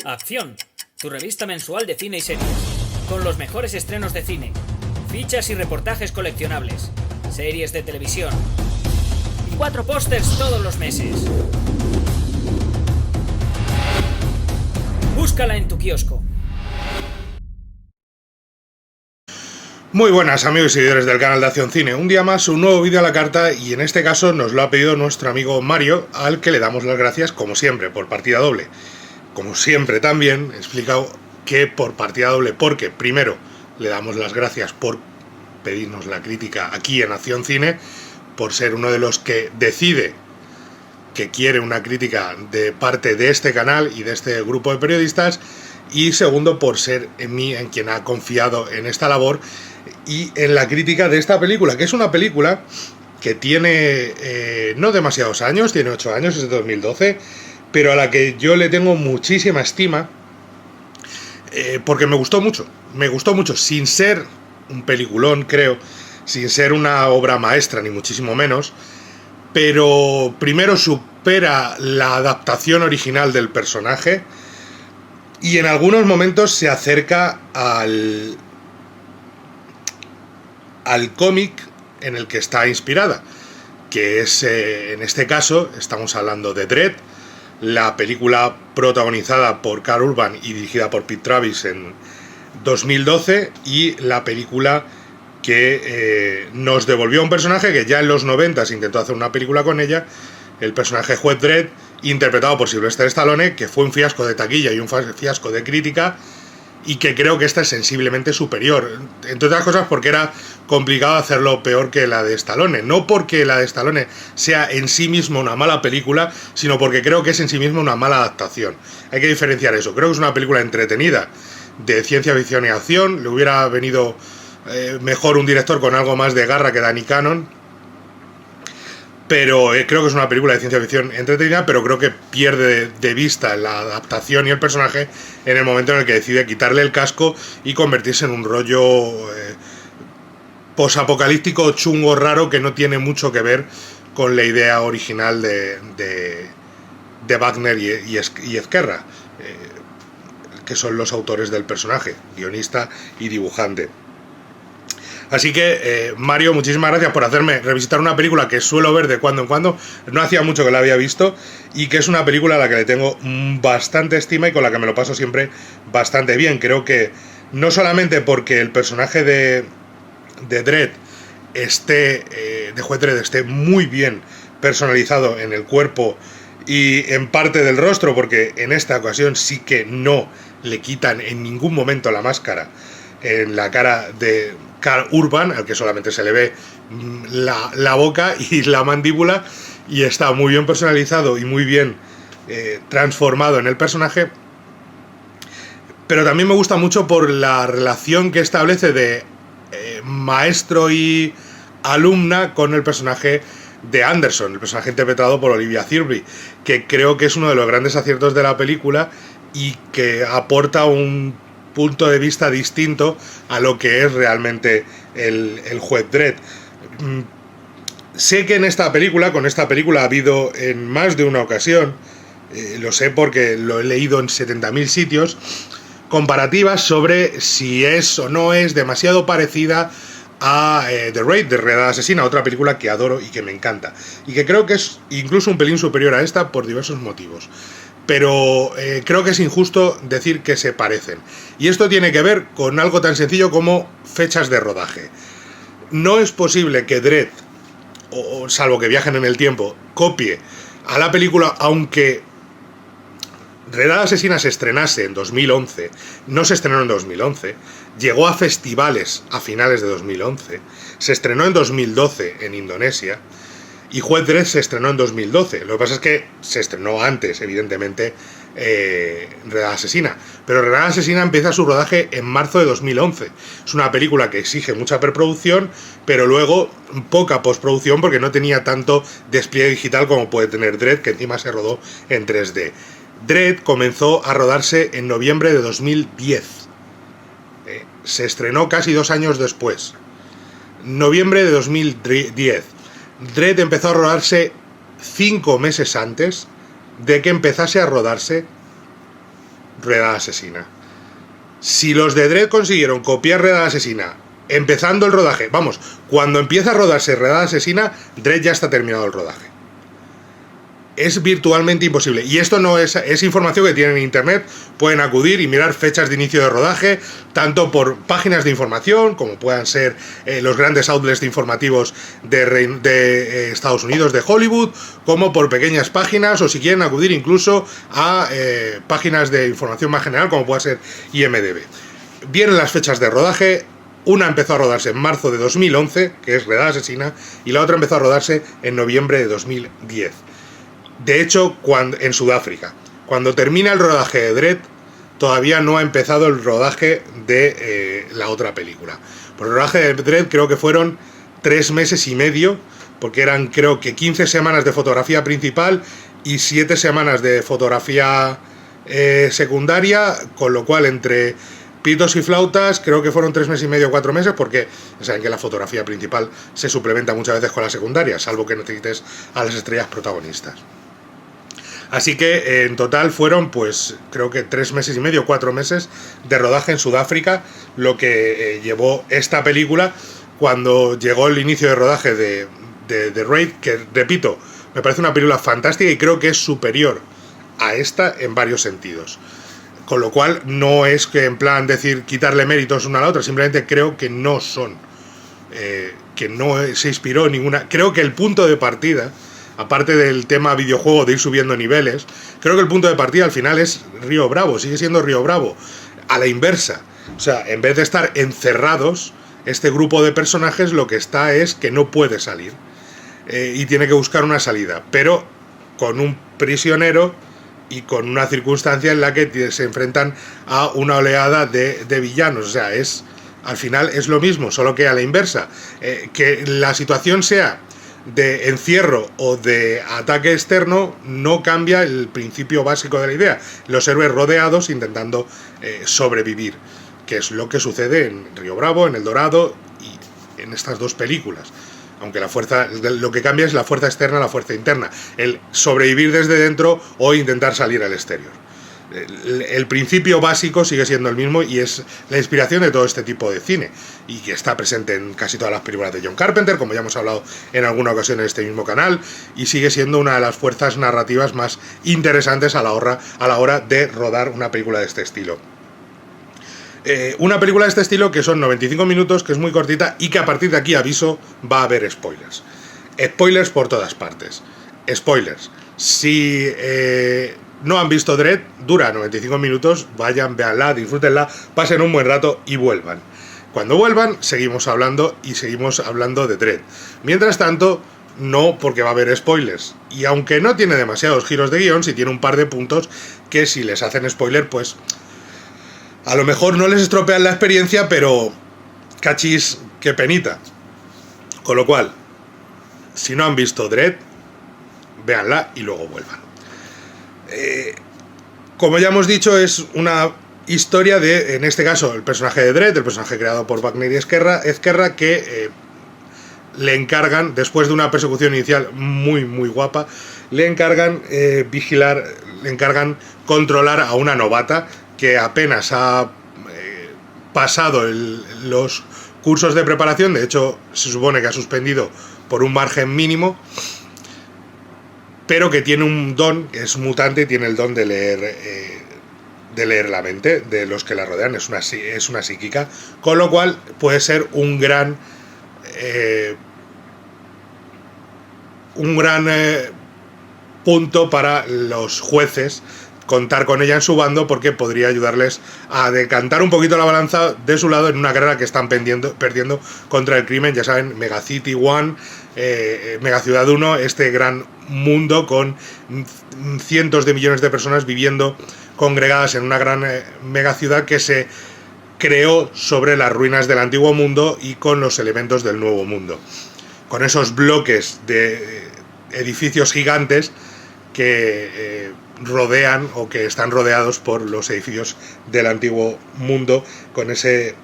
Acción, tu revista mensual de cine y series, con los mejores estrenos de cine, fichas y reportajes coleccionables, series de televisión y 4 pósters todos los meses. Búscala en tu kiosco. Muy buenas amigos y seguidores del canal de Acción Cine, un día más un nuevo vídeo a la carta y en este caso nos lo ha pedido nuestro amigo Mario, al que le damos las gracias como siempre por partida doble. Como siempre también he explicado que por partida doble, porque primero le damos las gracias por pedirnos la crítica aquí en Acción Cine, por ser uno de los que decide que quiere una crítica de parte de este canal y de este grupo de periodistas, y segundo por ser en mí en quien ha confiado en esta labor y en la crítica de esta película, que es una película que tiene no demasiados años, tiene 8 años, es de 2012, pero a la que yo le tengo muchísima estima, porque me gustó mucho, sin ser un peliculón, creo, sin ser una obra maestra, ni muchísimo menos, pero primero supera la adaptación original del personaje y en algunos momentos se acerca al cómic en el que está inspirada, que es, en este caso, estamos hablando de Dredd, la película protagonizada por Karl Urban y dirigida por Pete Travis en 2012, y la película que nos devolvió a un personaje que ya en los 90 se intentó hacer una película con ella, el personaje Juez Dredd, interpretado por Sylvester Stallone, que fue un fiasco de taquilla y un fiasco de crítica, y que creo que esta es sensiblemente superior, entre otras cosas porque era complicado hacerlo peor que la de Stallone, no porque la de Stallone sea en sí misma una mala película, sino porque creo que es en sí misma una mala adaptación. Hay que diferenciar eso. Creo que es una película entretenida de ciencia ficción y acción. Le hubiera venido mejor un director con algo más de garra que Danny Cannon, pero creo que es una película de ciencia ficción entretenida, pero creo que pierde de vista la adaptación y el personaje en el momento en el que decide quitarle el casco y convertirse en un rollo posapocalíptico, chungo, raro, que no tiene mucho que ver con la idea original de Wagner y Ezquerra, que son los autores del personaje, guionista y dibujante. Así que, Mario, muchísimas gracias por hacerme revisitar una película que suelo ver de cuando en cuando. No hacía mucho que la había visto, y que es una película a la que le tengo bastante estima y con la que me lo paso siempre bastante bien. Creo que no solamente porque el personaje de Dredd de Juez Dredd esté muy bien personalizado en el cuerpo y en parte del rostro, porque en esta ocasión sí que no le quitan en ningún momento la máscara en la cara de Karl Urban, al que solamente se le ve la boca y la mandíbula, y está muy bien personalizado y muy bien transformado en el personaje. Pero también me gusta mucho por la relación que establece de maestro y alumna con el personaje de Anderson, el personaje interpretado por Olivia Thirlby, que creo que es uno de los grandes aciertos de la película y que aporta un punto de vista distinto a lo que es realmente el Juez Dredd. Sé que con esta película ha habido en más de una ocasión, lo sé porque lo he leído en 70.000 sitios, comparativas sobre si es o no es demasiado parecida a The Raid, de Redada Asesina, otra película que adoro y que me encanta, y que creo que es incluso un pelín superior a esta por diversos motivos. Pero creo que es injusto decir que se parecen. Y esto tiene que ver con algo tan sencillo como fechas de rodaje. No es posible que Dredd, o salvo que viajen en el tiempo, copie a la película, aunque Redada Asesina se estrenase en 2011, no se estrenó en 2011, llegó a festivales a finales de 2011, se estrenó en 2012 en Indonesia, y Juez Dredd se estrenó en 2012. Lo que pasa es que se estrenó antes, evidentemente, Redada Asesina. Pero Redada Asesina empieza su rodaje en marzo de 2011. Es una película que exige mucha preproducción, pero luego poca postproducción, porque no tenía tanto despliegue digital como puede tener Dredd, que encima se rodó en 3D. Dredd comenzó a rodarse en noviembre de 2010. Se estrenó casi 2 años después. Noviembre de 2010. Dredd empezó a rodarse 5 meses antes de que empezase a rodarse Redada Asesina. Si los de Dredd consiguieron copiar Redada Asesina empezando el rodaje, vamos, cuando empieza a rodarse Redada Asesina, Dredd ya está terminado el rodaje. Es virtualmente imposible. Y esto no es información que tienen en internet. Pueden acudir y mirar fechas de inicio de rodaje, tanto por páginas de información, como puedan ser los grandes outlets de informativos de Estados Unidos, de Hollywood, como por pequeñas páginas, o si quieren acudir incluso a páginas de información más general, como pueda ser IMDb. Vienen las fechas de rodaje. Una empezó a rodarse en marzo de 2011, que es Redada Asesina, y la otra empezó a rodarse en noviembre de 2010. De hecho, en Sudáfrica. Cuando termina el rodaje de Dredd, todavía no ha empezado el rodaje de la otra película. Por el rodaje de Dredd creo que fueron 3 meses y medio, porque eran creo que 15 semanas de fotografía principal y 7 semanas de fotografía secundaria, con lo cual entre pitos y flautas creo que fueron 3 meses y medio, 4 meses, porque saben que la fotografía principal se suplementa muchas veces con la secundaria, salvo que necesites a las estrellas protagonistas. Así que en total fueron, pues, creo que 3 meses y medio, 4 meses de rodaje en Sudáfrica, lo que llevó esta película. Cuando llegó el inicio de rodaje de Raid, que repito, me parece una película fantástica y creo que es superior a esta en varios sentidos. Con lo cual no es que en plan decir quitarle méritos una a la otra, simplemente creo que no son, que no se inspiró ninguna. Creo que el punto de partida, aparte del tema videojuego de ir subiendo niveles, creo que el punto de partida al final es Río Bravo, sigue siendo Río Bravo, a la inversa. O sea, en vez de estar encerrados, este grupo de personajes lo que está es que no puede salir y tiene que buscar una salida, pero con un prisionero y con una circunstancia en la que se enfrentan a una oleada de villanos. O sea, al final es lo mismo, solo que a la inversa. Que la situación sea de encierro o de ataque externo no cambia el principio básico de la idea. Los héroes rodeados intentando sobrevivir, que es lo que sucede en Río Bravo, en El Dorado y en estas dos películas. Aunque lo que cambia es la fuerza externa a la fuerza interna, el sobrevivir desde dentro o intentar salir al exterior. El principio básico sigue siendo el mismo y es la inspiración de todo este tipo de cine, y que está presente en casi todas las películas de John Carpenter, como ya hemos hablado en alguna ocasión en este mismo canal, y sigue siendo una de las fuerzas narrativas más interesantes a la hora de rodar una película de este estilo. Una película de este estilo que son 95 minutos, que es muy cortita y que a partir de aquí, aviso, va a haber spoilers. Spoilers por todas partes. Spoilers. Si no han visto Dredd, dura 95 minutos, vayan, véanla, disfrútenla, pasen un buen rato y vuelvan. Cuando vuelvan, seguimos hablando de Dredd. Mientras tanto, no, porque va a haber spoilers. Y aunque no tiene demasiados giros de guión, sí tiene un par de puntos que si les hacen spoiler, pues a lo mejor no les estropean la experiencia, pero cachis, qué penita. Con lo cual, si no han visto Dredd, véanla y luego vuelvan. Como ya hemos dicho, es una historia de, en este caso, el personaje de Dredd, el personaje creado por Wagner y Ezquerra, que le encargan, después de una persecución inicial muy, muy guapa, le encargan vigilar, le encargan controlar a una novata que apenas ha pasado los cursos de preparación. De hecho, se supone que ha suspendido por un margen mínimo, pero que tiene un don, es mutante y tiene el don de leer la mente de los que la rodean, es una psíquica, con lo cual puede ser un gran punto para los jueces contar con ella en su bando, porque podría ayudarles a decantar un poquito la balanza de su lado en una carrera que están perdiendo contra el crimen. Ya saben, Megacity One, Megaciudad 1, este gran mundo con cientos de millones de personas viviendo congregadas en una gran megaciudad que se creó sobre las ruinas del antiguo mundo y con los elementos del nuevo mundo, con esos bloques de edificios gigantes que rodean o que están rodeados por los edificios del antiguo mundo, con ese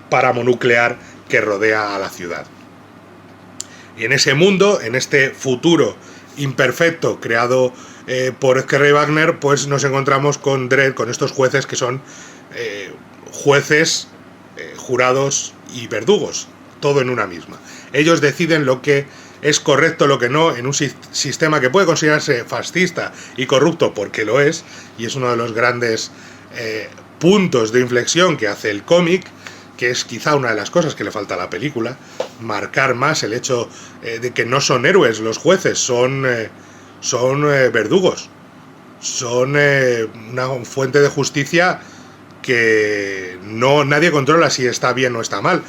páramo nuclear que rodea a la ciudad. Y en ese mundo, en este futuro imperfecto creado por Edgar Ray Wagner, pues nos encontramos con Dredd, con estos jueces que son jueces, jurados y verdugos, todo en una misma. Ellos deciden lo que es correcto, lo que no, en un sistema que puede considerarse fascista y corrupto, porque lo es, y es uno de los grandes puntos de inflexión que hace el cómic, que es quizá una de las cosas que le falta a la película, marcar más el hecho de que no son héroes los jueces, son verdugos, son una fuente de justicia que nadie controla si está bien o está mal,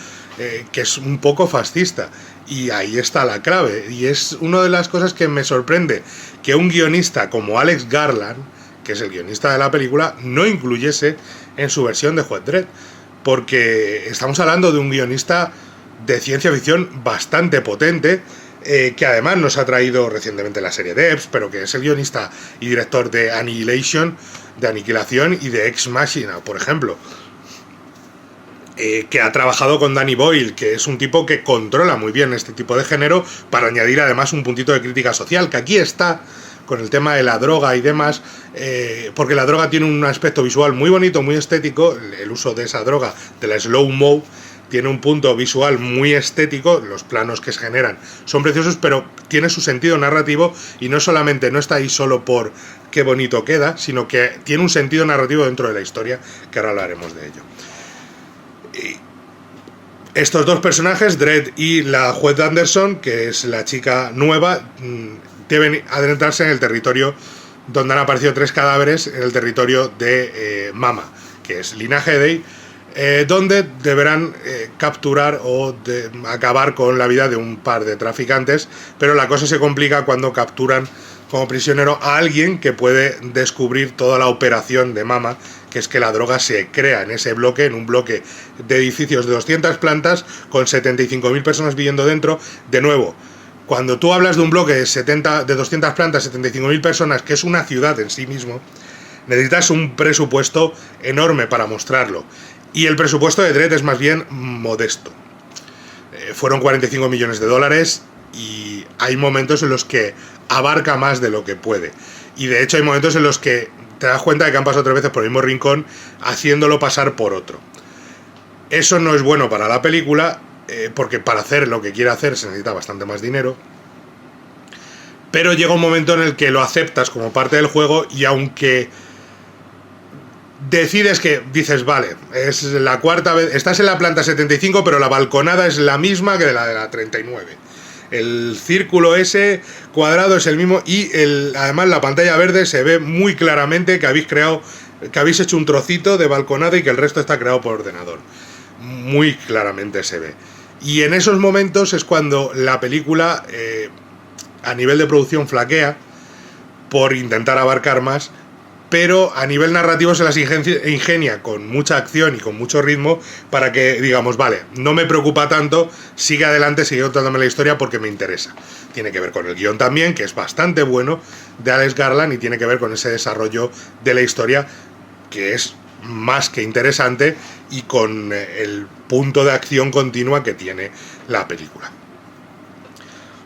que es un poco fascista, y ahí está la clave, y es una de las cosas que me sorprende, que un guionista como Alex Garland, que es el guionista de la película, no incluyese en su versión de Judge Dredd, porque estamos hablando de un guionista de ciencia ficción bastante potente, que además nos ha traído recientemente la serie Debs, pero que es el guionista y director de Annihilation, de Aniquilación, y de Ex Machina, por ejemplo, que ha trabajado con Danny Boyle, que es un tipo que controla muy bien este tipo de género, para añadir además un puntito de crítica social, que aquí está con el tema de la droga y demás, porque la droga tiene un aspecto visual muy bonito, muy estético. El uso de esa droga, de la slow-mo, tiene un punto visual muy estético, los planos que se generan son preciosos, pero tiene su sentido narrativo, y no solamente no está ahí solo por qué bonito queda, sino que tiene un sentido narrativo dentro de la historia, que ahora hablaremos de ello. Estos dos personajes, Dredd y la juez Anderson, que es la chica nueva, deben adentrarse en el territorio donde han aparecido 3 cadáveres, en el territorio de Mama, que es Lina Headey, donde deberán capturar o acabar con la vida de un par de traficantes, pero la cosa se complica cuando capturan como prisionero a alguien que puede descubrir toda la operación de Mama, que es que la droga se crea en ese bloque, en un bloque de edificios de 200 plantas, con 75.000 personas viviendo dentro. De nuevo, cuando tú hablas de un bloque de 200 plantas, 75.000 personas, que es una ciudad en sí mismo, necesitas un presupuesto enorme para mostrarlo. Y el presupuesto de Dredd es más bien modesto. Fueron 45 millones de dólares, y hay momentos en los que abarca más de lo que puede. Y de hecho hay momentos en los que te das cuenta de que han pasado 3 veces por el mismo rincón, haciéndolo pasar por otro. Eso no es bueno para la película, porque para hacer lo que quiere hacer se necesita bastante más dinero. Pero llega un momento en el que lo aceptas como parte del juego, y aunque decides que dices, vale, es la 4ª vez, estás en la planta 75, pero la balconada es la misma que de la 39. El círculo ese cuadrado es el mismo, y además la pantalla verde se ve muy claramente que habéis hecho un trocito de balconada y que el resto está creado por ordenador. Muy claramente se ve. Y en esos momentos es cuando la película, a nivel de producción, flaquea por intentar abarcar más, pero a nivel narrativo se las ingenia con mucha acción y con mucho ritmo para que digamos, vale, no me preocupa tanto, sigue adelante, sigue contándome la historia porque me interesa. Tiene que ver con el guión también, que es bastante bueno, de Alex Garland, y tiene que ver con ese desarrollo de la historia, que es más que interesante, y con el punto de acción continua que tiene la película.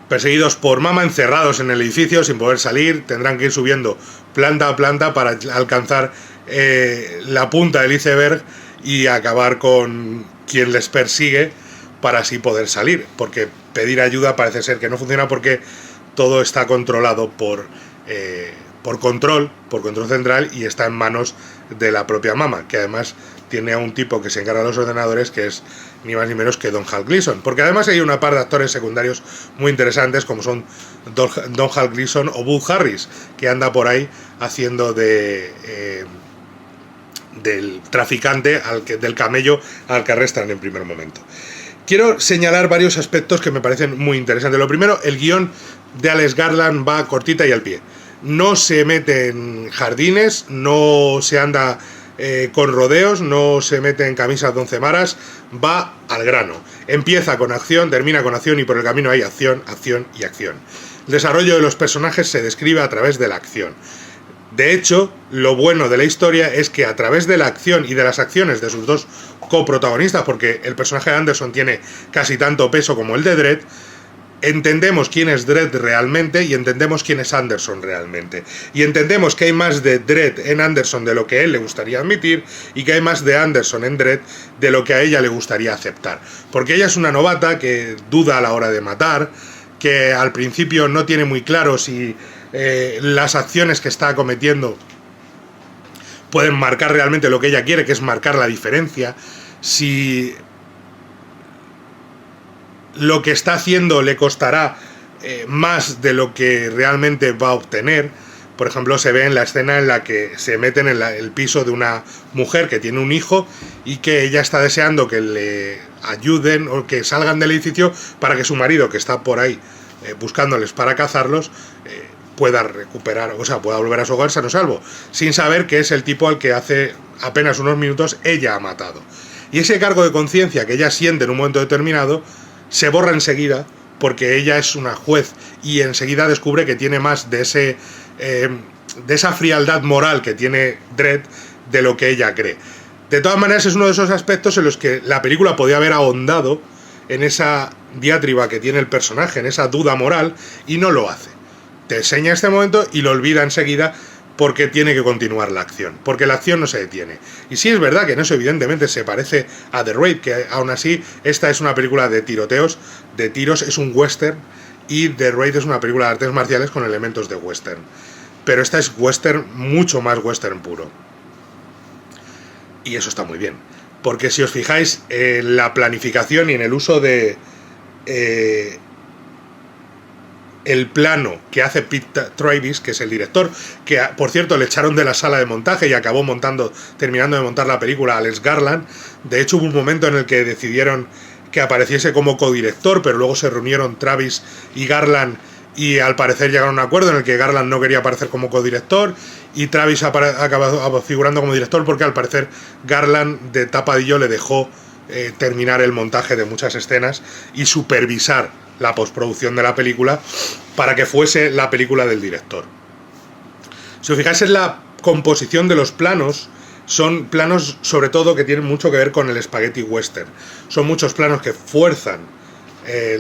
Perseguidos por Mama, encerrados en el edificio sin poder salir, tendrán que ir subiendo planta a planta para alcanzar la punta del iceberg y acabar con quien les persigue, para así poder salir, porque pedir ayuda parece ser que no funciona, porque todo está controlado por control central, y está en manos de la propia Mama, que además tiene a un tipo que se encarga de los ordenadores, que es ni más ni menos que Don Hal Gleason, porque además hay una par de actores secundarios muy interesantes, como son Don Hal Gleason o Bud Harris, que anda por ahí haciendo del traficante, del camello al que arrestan en primer momento. Quiero señalar varios aspectos que me parecen muy interesantes. Lo primero, el guión de Alex Garland va cortita y al pie. No se mete en jardines, no se anda con rodeos, no se mete en camisas de 11 varas, va al grano. Empieza con acción, termina con acción, y por el camino hay acción, acción y acción. El desarrollo de los personajes se describe a través de la acción. De hecho, lo bueno de la historia es que a través de la acción y de las acciones de sus dos coprotagonistas, porque el personaje de Anderson tiene casi tanto peso como el de Dredd, entendemos quién es Dredd realmente y entendemos quién es Anderson realmente. Y entendemos que hay más de Dredd en Anderson de lo que a él le gustaría admitir y que hay más de Anderson en Dredd de lo que a ella le gustaría aceptar. Porque ella es una novata que duda a la hora de matar, que al principio no tiene muy claro si las acciones que está cometiendo pueden marcar realmente lo que ella quiere, que es marcar la diferencia, si lo que está haciendo le costará más de lo que realmente va a obtener. Por ejemplo, se ve en la escena en la que se meten en el piso de una mujer que tiene un hijo y que ella está deseando que le ayuden o que salgan del edificio para que su marido, que está por ahí buscándoles para cazarlos, pueda recuperar, o sea, pueda volver a su hogar sano y salvo, sin saber que es el tipo al que hace apenas unos minutos ella ha matado. Y ese cargo de conciencia que ella siente en un momento determinado se borra enseguida, porque ella es una juez y enseguida descubre que tiene más de esa frialdad moral que tiene Dredd de lo que ella cree. De todas maneras, es uno de esos aspectos en los que la película podía haber ahondado en esa diatriba que tiene el personaje, en esa duda moral, y no lo hace. Te enseña este momento y lo olvida enseguida porque tiene que continuar la acción, porque la acción no se detiene. Y sí es verdad que en eso evidentemente se parece a The Raid, que aún así esta es una película de tiroteos, de tiros, es un western, y The Raid es una película de artes marciales con elementos de western. Pero esta es western, mucho más western puro. Y eso está muy bien, porque si os fijáis en la planificación y en el uso de el plano que hace Pete Travis, que es el director, que por cierto le echaron de la sala de montaje y acabó terminando de montar la película Alex Garland. De hecho hubo un momento en el que decidieron que apareciese como codirector, pero luego se reunieron Travis y Garland y al parecer llegaron a un acuerdo en el que Garland no quería aparecer como codirector y Travis acabó figurando como director porque al parecer Garland de tapadillo le dejó terminar el montaje de muchas escenas y supervisar la postproducción de la película para que fuese la película del director. Si os fijáis en la composición de los planos, son planos sobre todo que tienen mucho que ver con el spaghetti western. Son muchos planos que fuerzan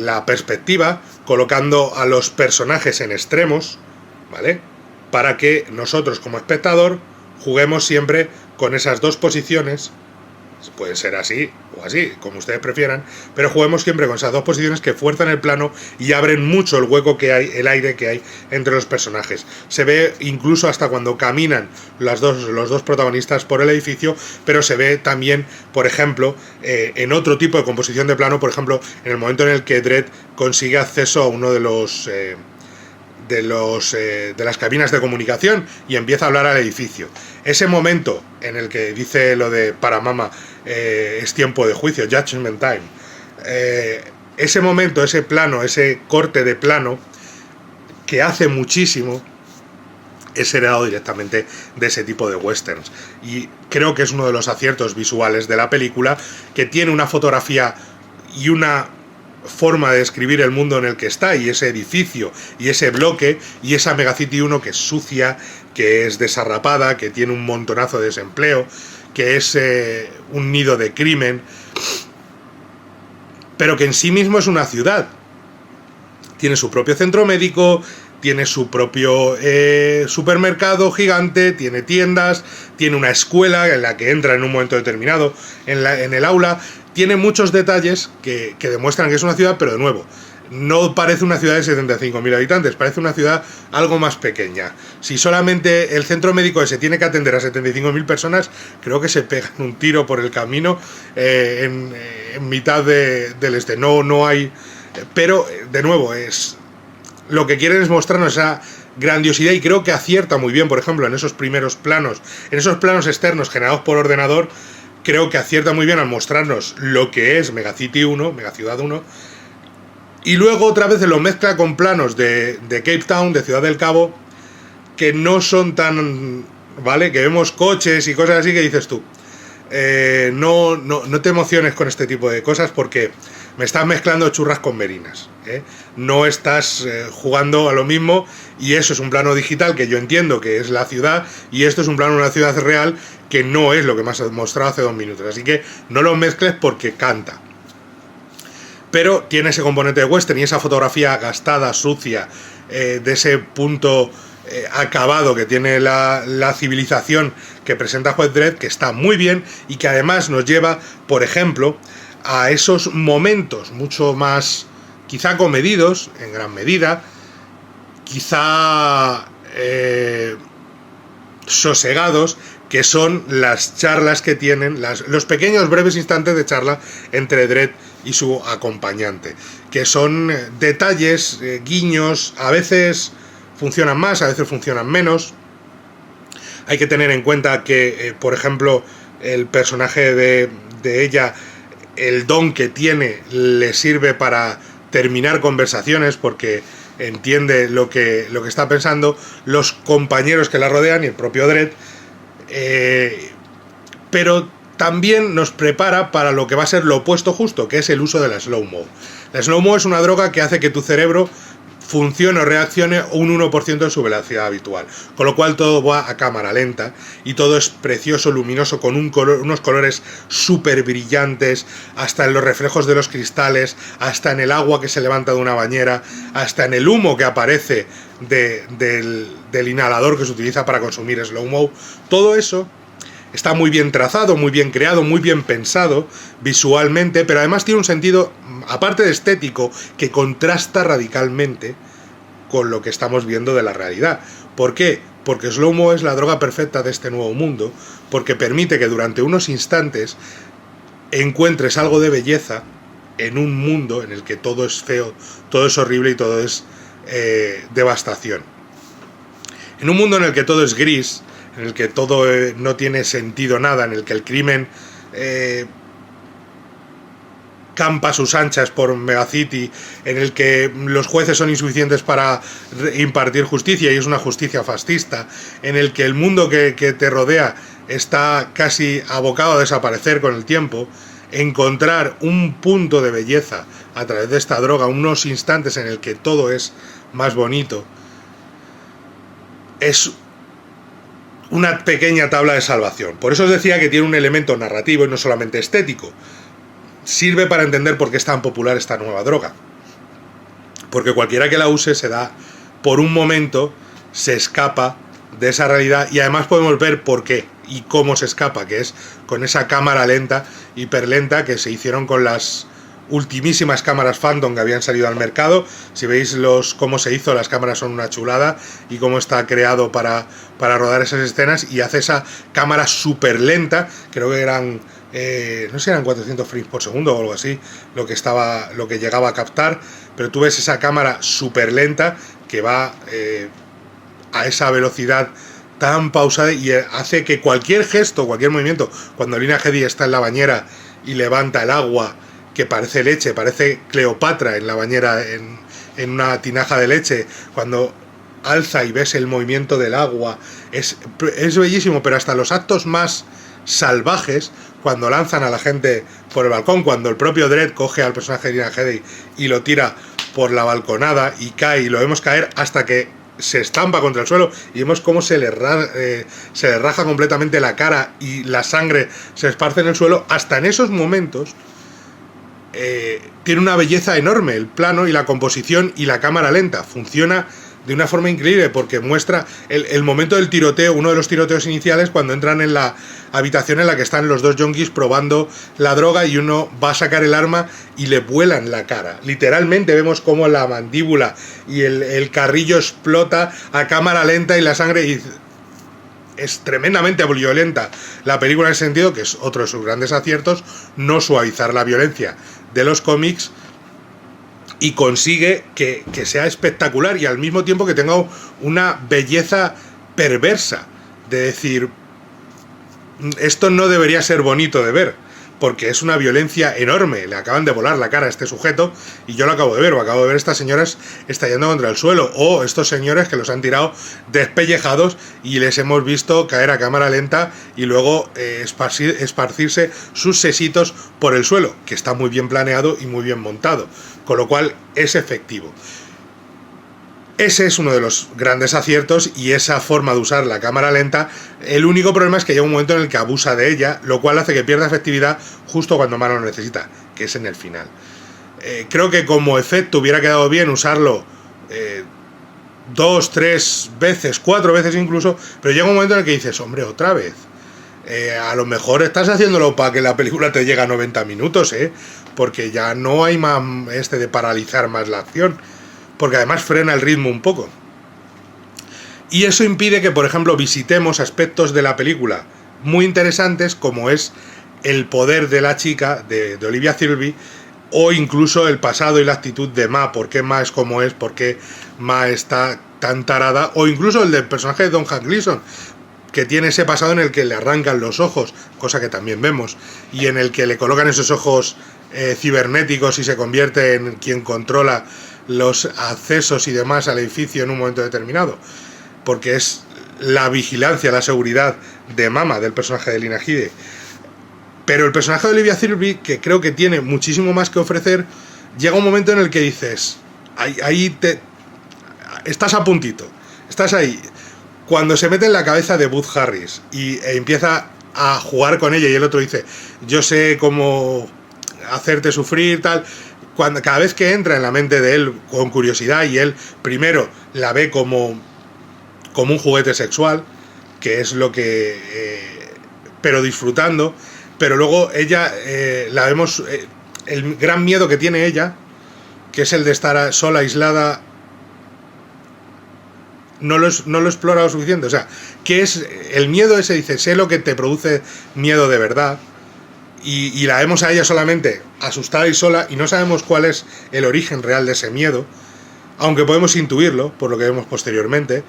la perspectiva, colocando a los personajes en extremos, ¿vale? Para que nosotros como espectador juguemos siempre con esas dos posiciones. Puede ser así o así, como ustedes prefieran, pero juguemos siempre con esas dos posiciones que fuerzan el plano y abren mucho el hueco que hay, el aire que hay entre los personajes. Se ve incluso hasta cuando caminan los dos protagonistas por el edificio, pero se ve también, por ejemplo, en otro tipo de composición de plano, por ejemplo, en el momento en el que Dredd consigue acceso a uno de las cabinas de comunicación y empieza a hablar al edificio. Ese momento en el que dice lo de para mama, es tiempo de juicio, judgment time, ese momento, ese plano, ese corte de plano que hace muchísimo, es heredado directamente de ese tipo de westerns y creo que es uno de los aciertos visuales de la película, que tiene una fotografía y una forma de describir el mundo en el que está, y ese edificio y ese bloque y esa Megacity 1 que es sucia, que es desarrapada, que tiene un montonazo de desempleo, que es un nido de crimen, pero que en sí mismo es una ciudad. Tiene su propio centro médico, tiene su propio supermercado gigante, tiene tiendas, tiene una escuela en la que entra en un momento determinado en el aula. Tiene muchos detalles que demuestran que es una ciudad, pero de nuevo, no parece una ciudad de 75.000 habitantes, parece una ciudad algo más pequeña. Si solamente el centro médico ese tiene que atender a 75.000 personas, creo que se pegan un tiro por el camino en mitad del este. No hay... Pero, de nuevo, lo que quieren es mostrarnos esa grandiosidad, y creo que acierta muy bien, por ejemplo, en esos primeros planos, en esos planos externos generados por ordenador. Creo que acierta muy bien al mostrarnos lo que es Megacity 1, Megaciudad 1, y luego otra vez lo mezcla con planos de Cape Town, de Ciudad del Cabo, que no son tan... ¿vale? Que vemos coches y cosas así que dices tú, no te emociones con este tipo de cosas porque me estás mezclando churras con merinas, ¿eh? No estás jugando a lo mismo, y eso es un plano digital que yo entiendo que es la ciudad, y esto es un plano de una ciudad real que no es lo que me has mostrado hace 2 minutos, así que no lo mezcles porque canta. pero tiene ese componente de western y esa fotografía gastada, sucia, de ese punto acabado que tiene la civilización que presenta Juez Dredd, que está muy bien y que además nos lleva, por ejemplo, a esos momentos mucho más quizá comedidos, en gran medida, quizá sosegados, que son las charlas que tienen, los pequeños breves instantes de charla entre Dredd y su acompañante, que son detalles, guiños, a veces funcionan más, a veces funcionan menos. Hay que tener en cuenta que, por ejemplo, el personaje de ella, el don que tiene, le sirve para terminar conversaciones porque entiende lo que está pensando, los compañeros que la rodean y el propio Dredd, pero también nos prepara para lo que va a ser lo opuesto justo, que es el uso de la slow-mo. La slow-mo es una droga que hace que tu cerebro funcione o reaccione un 1% de su velocidad habitual, con lo cual todo va a cámara lenta y todo es precioso, luminoso, con unos colores súper brillantes, hasta en los reflejos de los cristales, hasta en el agua que se levanta de una bañera, hasta en el humo que aparece del inhalador que se utiliza para consumir slow-mo. Todo eso está muy bien trazado, muy bien creado, muy bien pensado visualmente, pero además tiene un sentido, aparte de estético, que contrasta radicalmente con lo que estamos viendo de la realidad. ¿Por qué? Porque slow-mo es la droga perfecta de este nuevo mundo, porque permite que durante unos instantes encuentres algo de belleza en un mundo en el que todo es feo, todo es horrible y todo es devastación. En un mundo en el que todo es gris, en el que todo no tiene sentido nada, en el que el crimen campa a sus anchas por Megacity, en el que los jueces son insuficientes para impartir justicia y es una justicia fascista, en el que el mundo que te rodea está casi abocado a desaparecer con el tiempo, encontrar un punto de belleza a través de esta droga, unos instantes en el que todo es más bonito, es una pequeña tabla de salvación. Por eso os decía que tiene un elemento narrativo y no solamente estético. Sirve para entender por qué es tan popular esta nueva droga. Porque cualquiera que la use se da, por un momento, se escapa de esa realidad y además podemos ver por qué y cómo se escapa, que es con esa cámara lenta, hiperlenta, que se hicieron con las ultimísimas cámaras Phantom que habían salido al mercado. Si veis cómo se hizo, las cámaras son una chulada y cómo está creado para rodar esas escenas, y hace esa cámara súper lenta, creo que eran no sé, eran 400 frames por segundo o algo así lo que llegaba a captar, pero tú ves esa cámara súper lenta que va a esa velocidad tan pausada y hace que cualquier gesto, cualquier movimiento, cuando Lina Headey está en la bañera y levanta el agua que parece leche, parece Cleopatra en la bañera en una tinaja de leche, cuando alza y ves el movimiento del agua, es bellísimo. Pero hasta los actos más salvajes, cuando lanzan a la gente por el balcón, cuando el propio Dredd coge al personaje de Lina Headey y lo tira por la balconada y cae, y lo vemos caer hasta que se estampa contra el suelo y vemos cómo se le raja completamente la cara y la sangre se esparce en el suelo, hasta en esos momentos tiene una belleza enorme el plano y la composición, y la cámara lenta funciona de una forma increíble porque muestra el momento del tiroteo, uno de los tiroteos iniciales, cuando entran en la habitación en la que están los dos yonkis probando la droga y uno va a sacar el arma y le vuelan la cara. Literalmente vemos cómo la mandíbula y el carrillo explota a cámara lenta y la sangre es tremendamente violenta la película, en ese sentido, que es otro de sus grandes aciertos, no suavizar la violencia de los cómics, y consigue que sea espectacular y al mismo tiempo que tenga una belleza perversa, de decir, esto no debería ser bonito de ver, porque es una violencia enorme. Le acaban de volar la cara a este sujeto y yo lo acabo de ver estas señoras estallando contra el suelo, o estos señores que los han tirado despellejados y les hemos visto caer a cámara lenta y luego esparcirse sus sesitos por el suelo, que está muy bien planeado y muy bien montado, con lo cual es efectivo. Ese es uno de los grandes aciertos, y esa forma de usar la cámara lenta, el único problema es que llega un momento en el que abusa de ella, lo cual hace que pierda efectividad justo cuando más lo necesita, que es en el final. Creo que como efecto hubiera quedado bien usarlo 2, 3 veces, 4 veces incluso, pero llega un momento en el que dices, hombre, otra vez. A lo mejor estás haciéndolo para que la película te llegue a 90 minutos, porque ya no hay más de paralizar más la acción, porque además frena el ritmo un poco. Y eso impide que, por ejemplo, visitemos aspectos de la película muy interesantes, como es el poder de la chica, de Olivia Thirlby, o incluso el pasado y la actitud de Ma, por qué Ma es como es, por qué Ma está tan tarada, o incluso el del personaje de Domhnall Gleeson, que tiene ese pasado en el que le arrancan los ojos, cosa que también vemos, y en el que le colocan esos ojos cibernéticos y se convierte en quien controla los accesos y demás al edificio en un momento determinado, porque es la vigilancia, la seguridad de Mama, del personaje de Lina Headey. Pero el personaje de Olivia Thirlby, que creo que tiene muchísimo más que ofrecer, llega un momento en el que dices, ahí estás a puntito, estás ahí. Cuando se mete en la cabeza de Butch Harris e empieza a jugar con ella y el otro dice, yo sé cómo hacerte sufrir, tal, cada vez que entra en la mente de él con curiosidad, y él primero la ve como un juguete sexual, que es lo que... pero disfrutando, pero luego ella la vemos, el gran miedo que tiene ella, que es el de estar sola, aislada, no lo explora lo suficiente. O sea, ¿qué es el miedo ese? Dice, sé lo que te produce miedo de verdad, y la vemos a ella solamente asustada y sola, y no sabemos cuál es el origen real de ese miedo, aunque podemos intuirlo por lo que vemos posteriormente,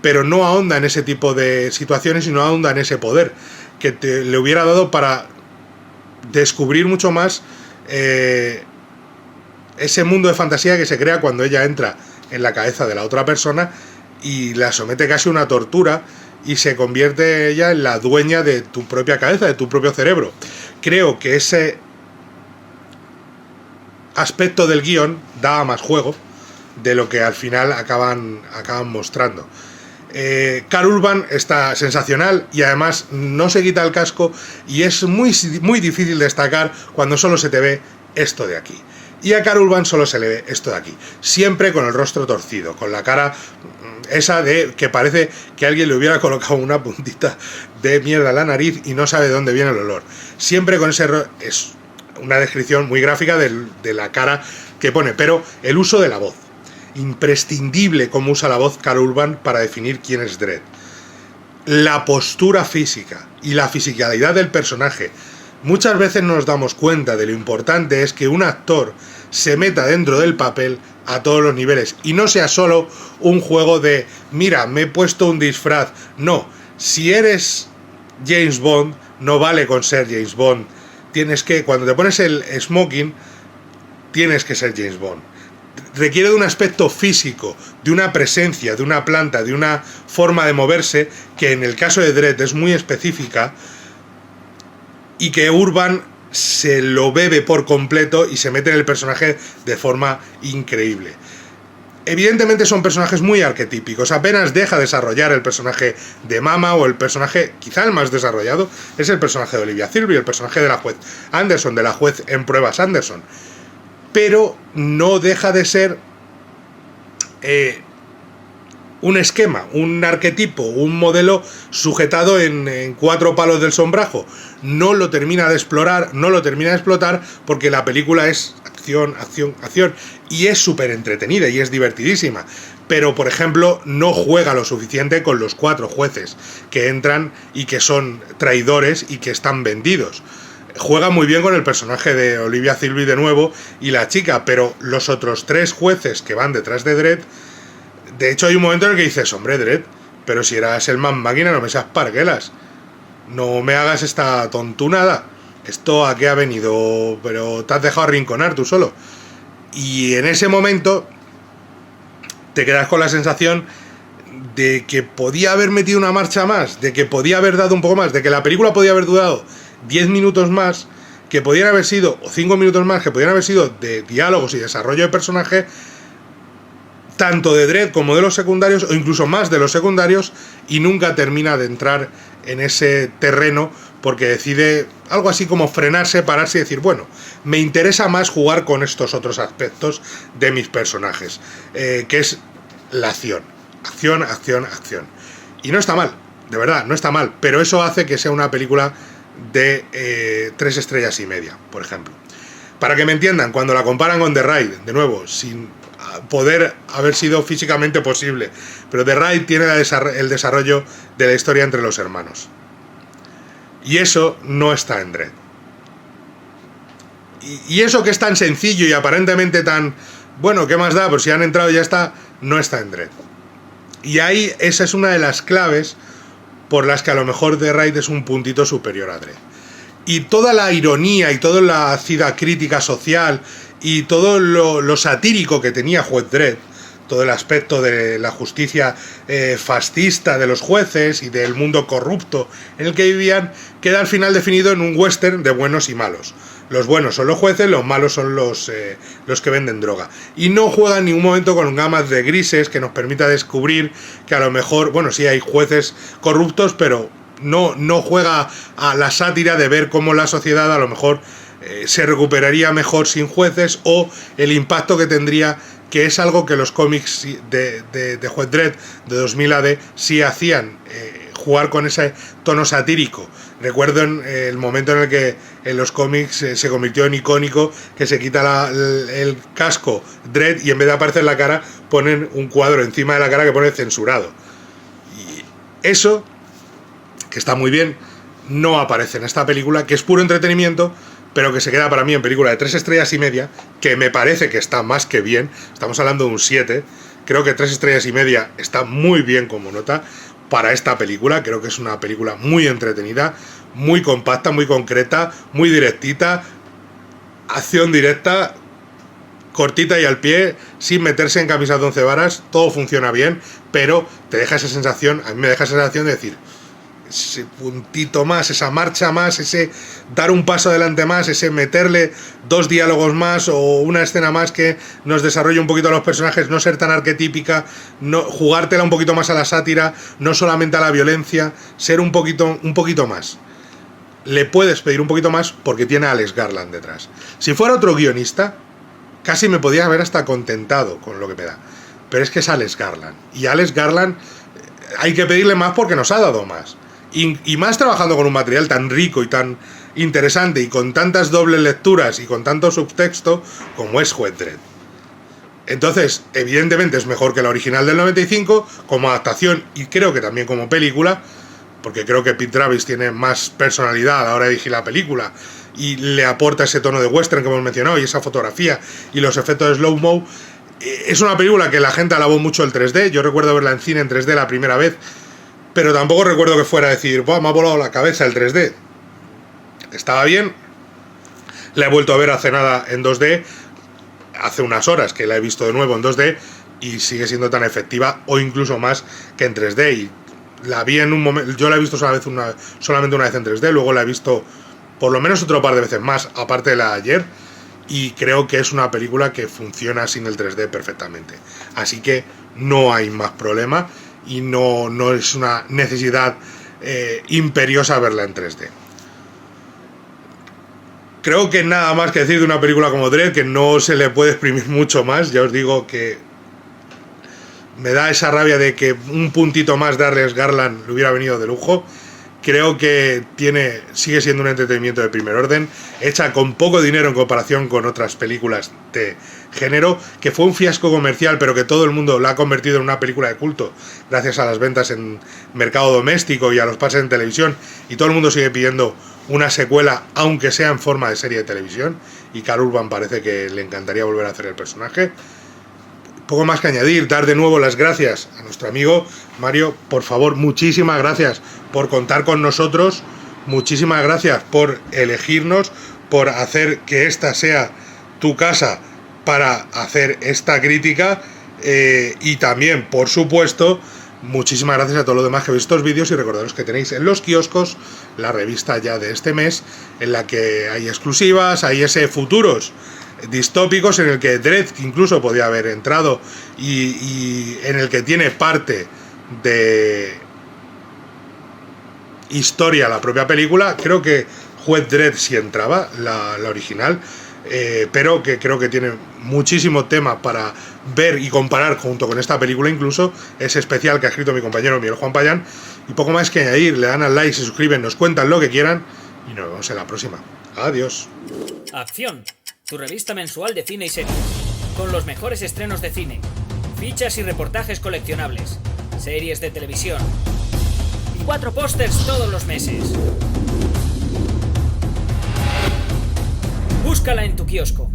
pero no ahonda en ese tipo de situaciones y no ahonda en ese poder que le hubiera dado para descubrir mucho más ese mundo de fantasía que se crea cuando ella entra en la cabeza de la otra persona y la somete casi a una tortura y se convierte ella en la dueña de tu propia cabeza, de tu propio cerebro. Creo que ese aspecto del guión da más juego de lo que al final acaban mostrando. Karl Urban está sensacional y además no se quita el casco, y es muy, muy difícil destacar cuando solo se te ve esto de aquí. Y a Karl Urban solo se le ve esto de aquí, siempre con el rostro torcido, con la cara esa de que parece que alguien le hubiera colocado una puntita de mierda en la nariz y no sabe de dónde viene el olor. Siempre con ese... es una descripción muy gráfica de la cara que pone, pero el uso de la voz. Imprescindible cómo usa la voz Karl Urban para definir quién es Dredd. La postura física y la fisicalidad del personaje. Muchas veces nos damos cuenta de lo importante es que un actor se meta dentro del papel a todos los niveles y no sea solo un juego de mira, me he puesto un disfraz. No, si eres James Bond, no vale con ser James Bond. Tienes que, cuando te pones el smoking, tienes que ser James Bond. Requiere de un aspecto físico, de una presencia, de una planta, de una forma de moverse, que en el caso de Dredd es muy específica, y que Urban se lo bebe por completo y se mete en el personaje de forma increíble. Evidentemente son personajes muy arquetípicos, apenas deja desarrollar el personaje de Mama, o el personaje, quizá el más desarrollado, es el personaje de Olivia Thirlby, el personaje de la juez Anderson, de la juez en pruebas Anderson. Pero no deja de ser un esquema, un arquetipo, un modelo sujetado en 4 palos del sombrajo. No lo termina de explorar, no lo termina de explotar, porque la película es acción, acción, acción, y es súper entretenida y es divertidísima. Pero, por ejemplo, no juega lo suficiente con los 4 jueces que entran y que son traidores y que están vendidos. Juega muy bien con el personaje de Olivia Thirlby de nuevo y la chica, pero los otros 3 jueces que van detrás de Dredd, de hecho hay un momento en el que dices, hombre, Dredd, pero si eras el man máquina, no me seas parguelas, no me hagas esta tontunada, esto a qué ha venido, pero te has dejado arrinconar tú solo. Y en ese momento te quedas con la sensación de que podía haber metido una marcha más, de que podía haber dado un poco más, de que la película podía haber durado 10 minutos más, que podían haber sido, o 5 minutos más, que podían haber sido de diálogos y desarrollo de personaje, tanto de Dredd como de los secundarios, o incluso más de los secundarios, y nunca termina de entrar en ese terreno porque decide algo así como frenarse, pararse y decir, bueno, me interesa más jugar con estos otros aspectos de mis personajes, que es la acción. Acción, acción, acción. Y no está mal, de verdad, no está mal, pero eso hace que sea una película de 3 estrellas y media, por ejemplo. Para que me entiendan, cuando la comparan con The Raid, de nuevo, sin poder haber sido físicamente posible, pero The Raid tiene el desarrollo de la historia entre los hermanos. Y eso no está en Dredd. Y eso que es tan sencillo y aparentemente tan... Bueno, ¿qué más da? Pues si han entrado y ya está, no está en Dredd. Y ahí esa es una de las claves por las que a lo mejor The Raid es un puntito superior a Dredd. Y toda la ironía y toda la ácida crítica social y todo lo satírico que tenía Juez Dredd, todo el aspecto de la justicia fascista de los jueces y del mundo corrupto en el que vivían, queda al final definido en un western de buenos y malos. Los buenos son los jueces, los malos son los que venden droga. Y no juega en ningún momento con gamas de grises que nos permita descubrir que a lo mejor, bueno, sí hay jueces corruptos, pero no juega a la sátira de ver cómo la sociedad a lo mejor se recuperaría mejor sin jueces, o el impacto que tendría, que es algo que los cómics de Juez Dredd de 2000 AD sí hacían, jugar con ese tono satírico. Recuerdo el momento en el que en los cómics se convirtió en icónico que se quita el casco Dredd y en vez de aparecer la cara ponen un cuadro encima de la cara que pone censurado. Y eso, que está muy bien, no aparece en esta película, que es puro entretenimiento, pero que se queda para mí en película de 3 estrellas y media, que me parece que está más que bien. Estamos hablando de un 7, creo que 3 estrellas y media está muy bien como nota para esta película. Creo que es una película muy entretenida, muy compacta, muy concreta, muy directita, acción directa, cortita y al pie, sin meterse en camisas de 11 varas, todo funciona bien, pero te deja esa sensación, a mí me deja esa sensación de decir, ese puntito más, esa marcha más, ese dar un paso adelante más, ese meterle 2 diálogos más o una escena más que nos desarrolle un poquito a los personajes, no ser tan arquetípica, no jugártela un poquito más a la sátira, no solamente a la violencia, ser un poquito más. Le puedes pedir un poquito más porque tiene a Alex Garland detrás. Si fuera otro guionista, casi me podía haber hasta contentado con lo que me da, pero es que es Alex Garland, y Alex Garland hay que pedirle más porque nos ha dado más. Y más trabajando con un material tan rico y tan interesante y con tantas dobles lecturas y con tanto subtexto como es Juez Dredd. Entonces, evidentemente es mejor que la original del 95 como adaptación y creo que también como película, porque creo que Pete Travis tiene más personalidad a la hora de dirigir la película y le aporta ese tono de western que hemos mencionado y esa fotografía y los efectos de slow-mo. Es una película que la gente alabó mucho el 3D. Yo recuerdo verla en cine en 3D la primera vez, pero tampoco recuerdo que fuera a decir, me ha volado la cabeza el 3D. Estaba bien. La he vuelto a ver hace nada en 2D, hace unas horas que la he visto de nuevo en 2D y sigue siendo tan efectiva o incluso más que en 3D. Y la vi en un momento, yo la he visto solamente una vez en 3D, luego la he visto por lo menos otro par de veces más, aparte de la de ayer, y creo que es una película que funciona sin el 3D perfectamente. Así que no hay más problema y no es una necesidad imperiosa verla en 3D. Creo que nada más que decir de una película como Dredd, que no se le puede exprimir mucho más. Ya os digo que me da esa rabia de que un puntito más de Alex Garland le hubiera venido de lujo. Creo que sigue siendo un entretenimiento de primer orden, hecha con poco dinero en comparación con otras películas de género, que fue un fiasco comercial, pero que todo el mundo la ha convertido en una película de culto gracias a las ventas en mercado doméstico y a los pases en televisión, y todo el mundo sigue pidiendo una secuela, aunque sea en forma de serie de televisión, y Karl Urban parece que le encantaría volver a hacer el personaje. Poco más que añadir, dar de nuevo las gracias a nuestro amigo Mario. Por favor, muchísimas gracias por contar con nosotros, muchísimas gracias por elegirnos, por hacer que esta sea tu casa para hacer esta crítica, y también, por supuesto, muchísimas gracias a todos los demás que veis estos vídeos, y recordaros que tenéis en los kioscos la revista ya de este mes, en la que hay exclusivas, hay ese futuros distópicos en el que Dredd incluso podía haber entrado y en el que tiene parte de historia la propia película. Creo que Juez Dredd sí entraba, la original, pero que creo que tiene muchísimo tema para ver y comparar junto con esta película, incluso ese especial que ha escrito mi compañero Miguel Juan Payán. Y poco más que añadir, le dan al like, se suscriben, nos cuentan lo que quieran y nos vemos en la próxima. Adiós. Acción, tu revista mensual de cine y series, con los mejores estrenos de cine, fichas y reportajes coleccionables, series de televisión y 4 pósters todos los meses. Búscala en tu kiosco.